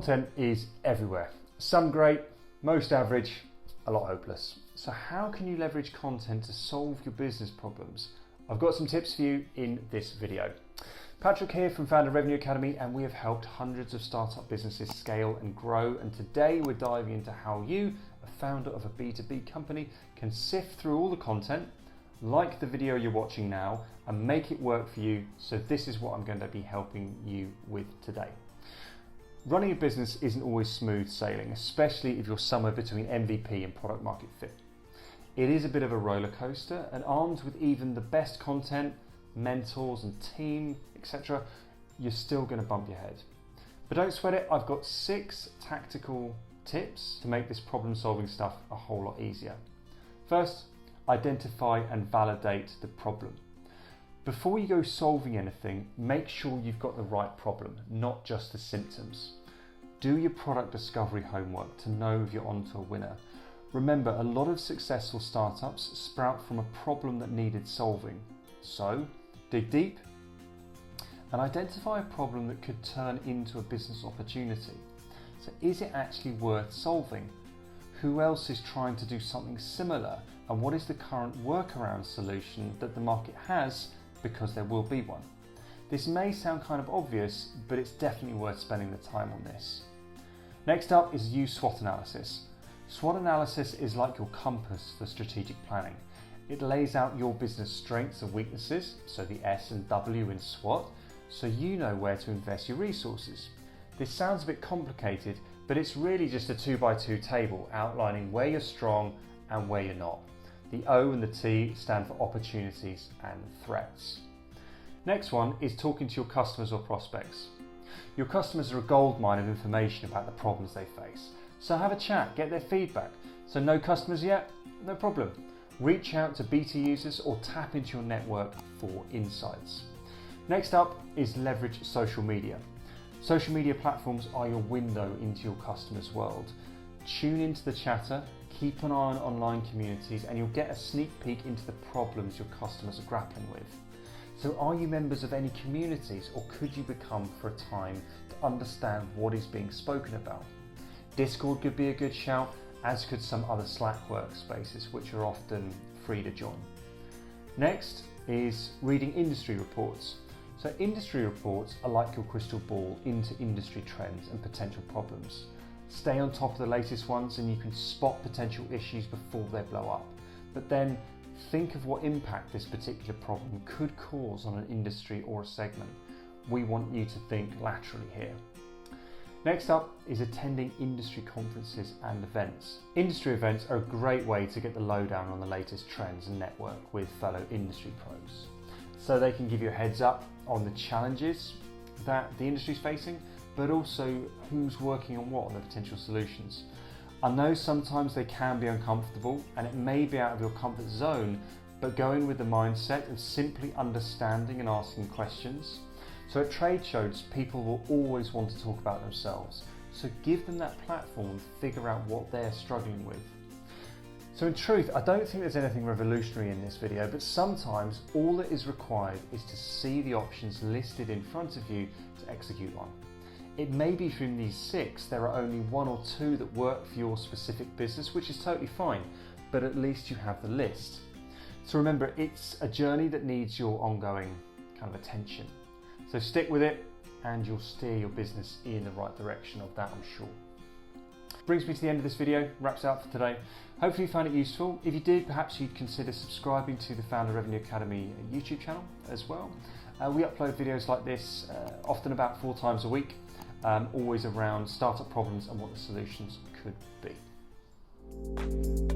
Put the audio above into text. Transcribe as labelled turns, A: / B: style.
A: Content is everywhere. Some great, most average, a lot hopeless. So how can you leverage content to solve your business problems? I've got some tips for you in this video. Patrick here from Founder Revenue Academy, and we have helped hundreds of startup businesses scale and grow. And today we're diving into how you, a founder of a B2B company, can sift through all the content, like the video you're watching now, and make it work for you. So this is what I'm going to be helping you with today. Running a business isn't always smooth sailing, especially if you're somewhere between MVP and product market fit. It is a bit of a roller coaster, and armed with even the best content, mentors and team, etc., you're still going to bump your head. But don't sweat it, I've got 6 tactical tips to make this problem solving stuff a whole lot easier. First, identify and validate the problem. Before you go solving anything, make sure you've got the right problem, not just the symptoms. Do your product discovery homework to know if you're onto a winner. Remember, a lot of successful startups sprout from a problem that needed solving. So, dig deep and identify a problem that could turn into a business opportunity. So is it actually worth solving? Who else is trying to do something similar? And what is the current workaround solution that the market has, because there will be one? This may sound kind of obvious, but it's definitely worth spending the time on this. Next up is use SWOT analysis. SWOT analysis is like your compass for strategic planning. It lays out your business strengths and weaknesses, so the S and W in SWOT, so you know where to invest your resources. This sounds a bit complicated, but it's really just a 2x2 table outlining where you're strong and where you're not. The O and the T stand for opportunities and threats. Next one is talking to your customers or prospects. Your customers are a goldmine of information about the problems they face. So have a chat, get their feedback. So no customers yet? No problem. Reach out to beta users or tap into your network for insights. Next up is leverage social media. Social media platforms are your window into your customers' world. Tune into the chatter, keep an eye on online communities, and you'll get a sneak peek into the problems your customers are grappling with. So are you members of any communities, or could you become for a time to understand what is being spoken about? Discord could be a good shout, as could some other Slack workspaces, which are often free to join. Next is reading industry reports. So industry reports are like your crystal ball into industry trends and potential problems. Stay on top of the latest ones and you can spot potential issues before they blow up. But then think of what impact this particular problem could cause on an industry or a segment. We want you to think laterally here. Next up is attending industry conferences and events. Industry events are a great way to get the lowdown on the latest trends and network with fellow industry pros. So they can give you a heads up on the challenges that the industry is facing, but also who's working on what and the potential solutions. I know sometimes they can be uncomfortable and it may be out of your comfort zone, but go in with the mindset of simply understanding and asking questions. So at trade shows, people will always want to talk about themselves. So give them that platform and figure out what they're struggling with. So in truth, I don't think there's anything revolutionary in this video, but sometimes all that is required is to see the options listed in front of you to execute one. It may be from these 6, there are only 1 or 2 that work for your specific business, which is totally fine, but at least you have the list. So remember, it's a journey that needs your ongoing kind of attention. So stick with it and you'll steer your business in the right direction of that, I'm sure. Brings me to the end of this video, wraps it up for today. Hopefully you found it useful. If you did, perhaps you'd consider subscribing to the Founder Revenue Academy YouTube channel as well. We upload videos like this often about 4 times a week, always around startup problems and what the solutions could be.